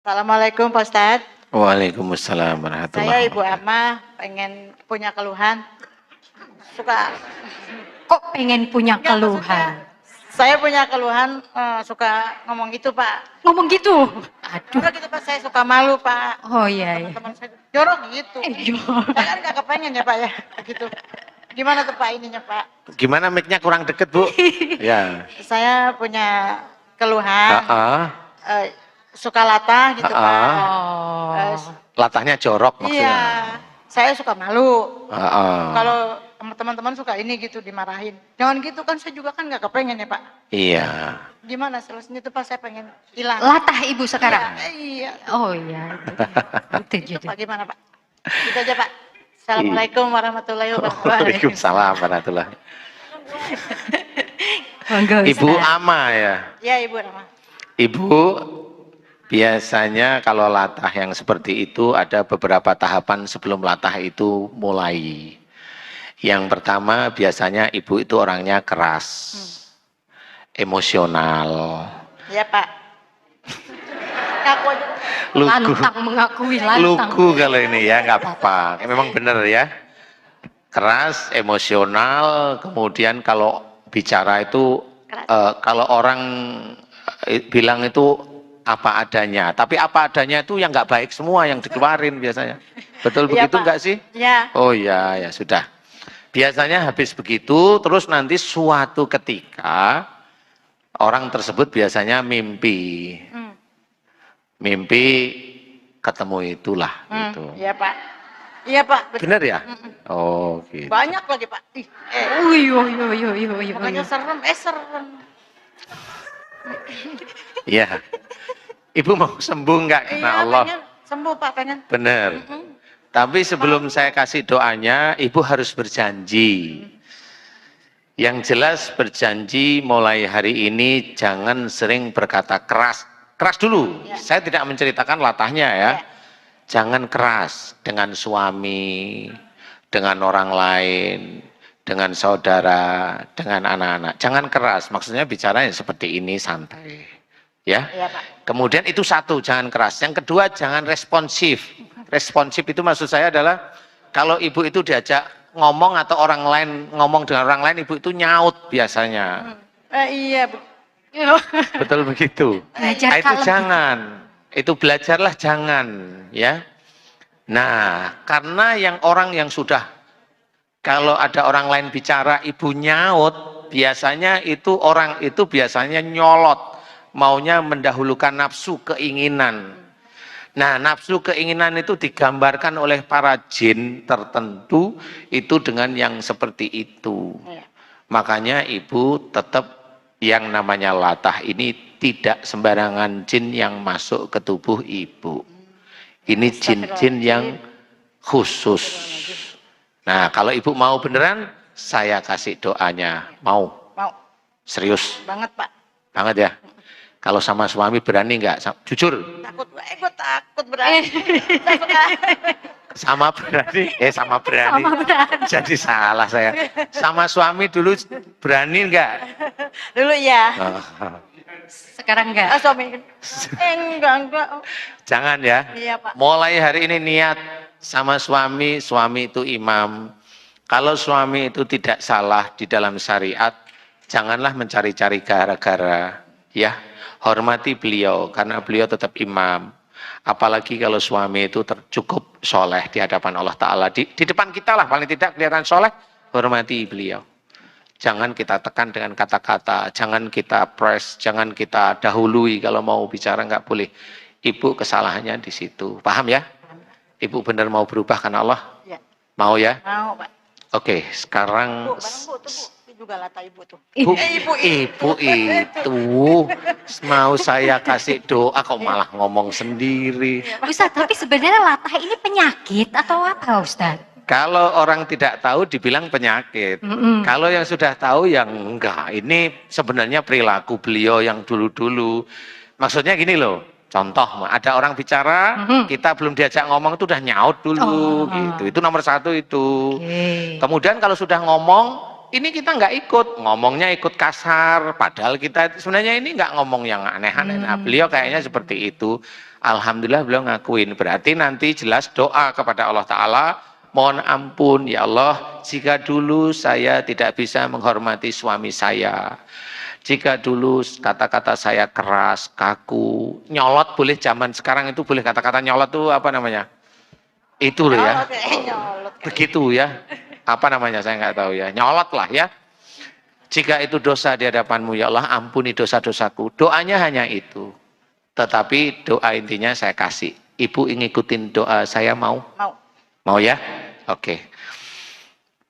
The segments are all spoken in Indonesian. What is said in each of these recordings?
Assalamualaikum Pak Ustadz. Waalaikumsalam Saya warahmatullahi Ibu wabarakatuh. Ama pengen punya keluhan. Suka Kok pengen punya Enggak, keluhan? saya punya keluhan suka ngomong gitu Pak. Ngomong gitu? Aduh. Jorok gitu Pak, saya suka malu Pak. Oh iya. Teman-teman saya jorok gitu. Iya. Saya kan nggak kepengen ya Pak ya gitu. Gimana tuh Pak ininya Pak? Gimana mic-nya kurang deket Bu? Ya. Saya punya keluhan. Ah, Suka latah gitu Pak. Oh. latahnya jorok maksudnya. Iya, saya suka malu. Ah. Kalau sama teman-teman suka ini gitu dimarahin. Jangan gitu kan, saya juga kan nggak kepengen ya Pak. Iya. Gimana solusinya tuh Pak, saya pengen hilang. Latah Ibu sekarang? Iya. Oh iya. Itu Itu jadi. Pak gimana Pak? Gitu aja Pak. Assalamualaikum warahmatullahi wabarakatuh. Waalaikumsalam warahmatullahi. Monggo, Ibu Ustaz. Ama ya. Iya Ibu Rama. Ibu, biasanya kalau latah yang seperti itu ada beberapa tahapan sebelum latah itu mulai. Yang pertama biasanya ibu itu orangnya keras, emosional, Iya Pak. Ngaku aja. lugu, Lantang mengakui lantang. lugu kalau ini ya nggak apa-apa. Memang benar ya. Keras, emosional, kemudian kalau bicara itu kalau orang bilang itu apa adanya, tapi apa adanya itu yang nggak baik semua yang dikeluarin biasanya. Betul Iya, begitu Pak. nggak sih? Iya. Oh ya, ya sudah. Biasanya habis begitu, terus nanti suatu ketika orang tersebut biasanya mimpi, mimpi ketemu itulah gitu. Iya Pak. Iya Pak. Benar ya? Oh gitu. Banyak lagi Pak. Makanya serem. Serem. Iya. Ibu mau sembuh nggak karena Iya, Allah? pengen sembuh Pak, pengen. Benar. Tapi sebelum saya kasih doanya, ibu harus berjanji. Yang jelas berjanji mulai hari ini jangan sering berkata keras. Keras dulu. Ya. Saya tidak menceritakan latahnya ya. Ya. Jangan keras dengan suami, dengan orang lain, dengan saudara, dengan anak-anak. Jangan keras. Maksudnya bicara yang seperti ini santai. Ya. Iya Pak. Kemudian itu satu, jangan keras. Yang kedua, jangan responsif. Responsif itu maksud saya adalah kalau ibu itu diajak ngomong atau orang lain ngomong dengan orang lain, ibu itu nyaut biasanya. Iya Bu. Betul begitu. Belajar Nah, itu kalem. jangan. Itu belajarlah jangan, ya. Nah, karena orang yang sudah kalau ada orang lain bicara ibu nyaut, biasanya itu orang itu biasanya nyolot, maunya mendahulukan nafsu keinginan. Nah, nafsu keinginan itu digambarkan oleh para jin tertentu itu dengan yang seperti itu. Iya. Makanya ibu tetap yang namanya latah ini tidak sembarangan jin yang masuk ke tubuh ibu. Ini jin-jin yang khusus. Nah, kalau ibu mau beneran, saya kasih doanya. Mau? Mau. Serius? Banget Pak. Banget ya? Kalau sama suami berani nggak? Jujur? Takut, gue takut berani. Saya suka. Sama berani? Sama berani. Sama berani. Jadi salah saya. Sama suami dulu berani nggak? Dulu ya. Sekarang enggak. Suami. Enggak. Jangan ya. Iya Pak. Mulai hari ini niat sama suami, suami itu imam. Kalau suami itu tidak salah di dalam syariat, janganlah mencari-cari gara-gara. Ya, hormati beliau karena beliau tetap imam. Apalagi kalau suami itu cukup soleh di hadapan Allah Ta'ala. Di depan kita lah paling tidak kelihatan soleh, hormati beliau. Jangan kita tekan dengan kata-kata, jangan kita press, jangan kita dahului kalau mau bicara nggak boleh. Ibu kesalahannya di situ. Paham ya? Ibu benar mau berubah karena Allah? Ya. Mau ya? Mau Pak. Oke, sekarang Bu, bareng Bu tuh Bu. Itu juga latah ibu tuh. Bu, Ibu itu mau saya kasih doa kok malah ngomong sendiri. Ustaz, tapi sebenarnya latah ini penyakit atau apa Ustaz? Kalau orang tidak tahu dibilang penyakit. Kalau yang sudah tahu yang enggak. Ini sebenarnya perilaku beliau yang dulu-dulu. Maksudnya gini loh. Contoh, ada orang bicara, kita belum diajak ngomong itu udah nyaut dulu gitu. Itu nomor satu itu. Kemudian kalau sudah ngomong, ini kita nggak ikut, ngomongnya ikut kasar. Padahal kita sebenarnya ini nggak ngomong yang aneh-aneh. Nah, beliau kayaknya seperti itu. Alhamdulillah beliau ngakuin. Berarti nanti jelas doa kepada Allah Ta'ala, mohon ampun ya Allah, jika dulu saya tidak bisa menghormati suami saya. Jika dulu kata-kata saya keras, kaku, nyolot boleh zaman sekarang itu boleh kata-kata nyolot tuh apa namanya? Itu loh ya. Nyolot. Begitu ya. Apa namanya saya nggak tahu ya. Nyolot lah ya. Jika itu dosa di hadapanmu ya Allah, ampuni dosa-dosaku. Doanya hanya itu. Tetapi doa intinya saya kasih. Ibu ingin ikutin doa saya mau? Mau. Mau ya? Oke.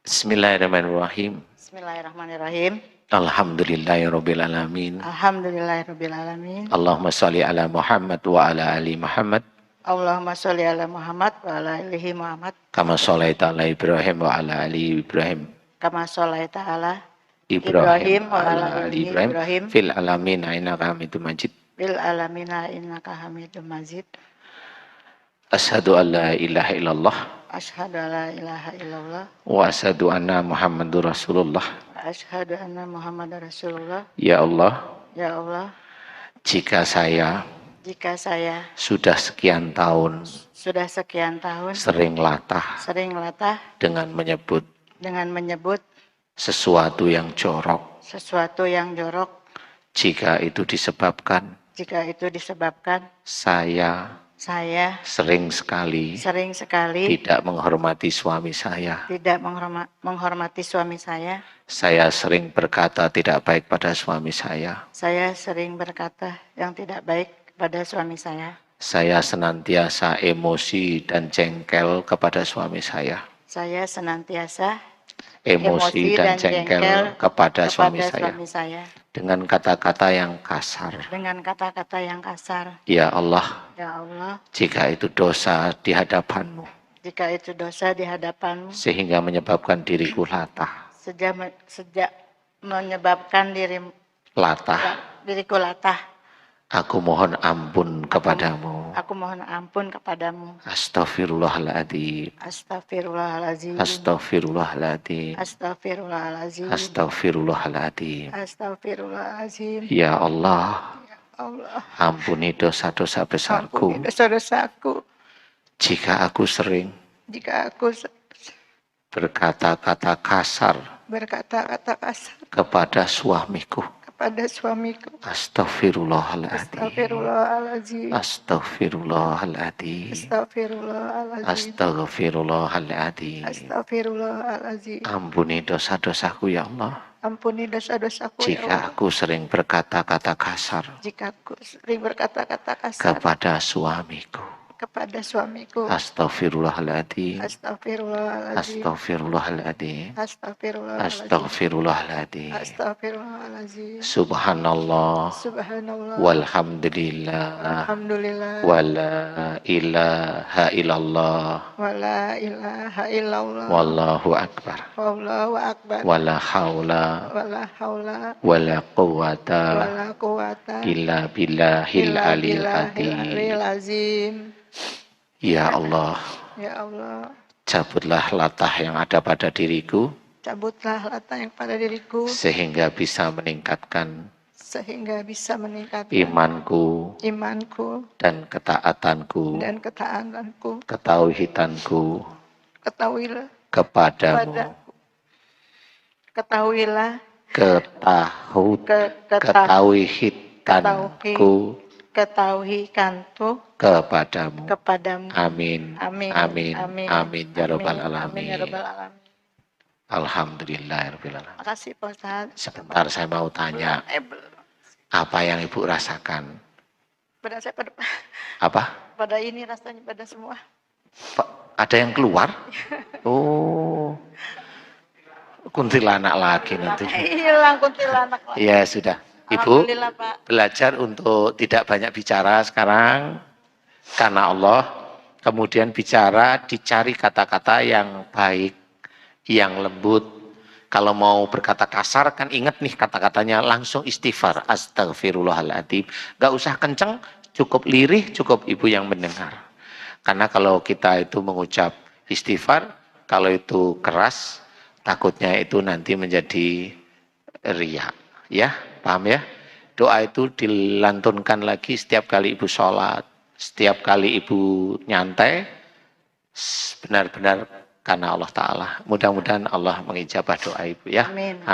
Bismillahirrahmanirrahim. Bismillahirrahmanirrahim. Alhamdulillahirabbil alamin. Alhamdulillahirabbil alamin. Allahumma sholli ala Muhammad wa ala ali Muhammad. Allahumma sholli ala Muhammad wa ala alihi Muhammad. Kama sholaita ala Ibrahim wa ala ali Ibrahim. Kama sholaita ala Ibrahim wa ala ali Ibrahim. Fil alamin innaka Hamidum Majid. Bil alamina innaka Hamidum Majid. Asyhadu an la ilaha illallah. Asyhadu an la ilaha illallah. Wa asyhadu anna Muhammadur Rasulullah. Asyhadu anna Muhammadar Rasulullah. Ya Allah, Ya Allah, jika saya sudah sekian tahun sudah sekian tahun sering latah dengan menyebut sesuatu yang jorok, jika itu disebabkan saya sering sekali tidak menghormati suami saya. Saya sering berkata tidak baik pada suami saya. Saya senantiasa emosi dan jengkel kepada suami saya. Emosi dan jengkel kepada suami saya. Dengan kata-kata yang kasar. Ya Allah, jika itu dosa di hadapanmu, sehingga menyebabkan diriku latah, aku mohon ampun kepadamu. Astagfirullahaladzim. Astagfirullahaladzim. Ya Allah, ampuni dosa-dosa besarku. Jika aku sering berkata-kata kasar kepada suamiku. Astagfirullahaladzim. Ampuni dosa-dosaku ya Allah. Jika aku sering berkata-kata kasar kepada suamiku. Astagfirullahaladzim. Subhanallah. Walhamdulillah. Wala ilaha illallah. Wallahu akbar. Wala haula wala quwata illa billahil alil azim. Ya Allah, cabutlah latah yang ada pada diriku, sehingga bisa meningkatkan imanku dan ketaatanku, ketauhidanku kepadamu. Ketauhidanku kepadamu. Amin. Ya Rabbal alamin. Alhamdulillahirabbil alamin. Makasih Pak Ustadz. Sebentar saya mau tanya. Apa yang Ibu rasakan? Badan saya pada ini rasanya pada semua. Ada yang keluar? Oh. Kuntilanak lagi nanti. Hilang kuntilanak lagi. Ya sudah. Ibu belajar untuk tidak banyak bicara sekarang karena Allah. Kemudian bicara, dicari kata-kata yang baik, yang lembut. Kalau mau berkata kasar kan ingat nih kata-katanya, langsung istighfar. Astagfirullahaladzim. Gak usah kenceng, cukup lirih, cukup ibu yang mendengar. Karena kalau kita itu mengucap istighfar, kalau itu keras, takutnya itu nanti menjadi riya. Ya, paham ya? Doa itu dilantunkan lagi setiap kali ibu sholat. Setiap kali ibu nyantai, benar-benar karena Allah Ta'ala. Mudah-mudahan Allah mengijabah doa ibu ya. Amin.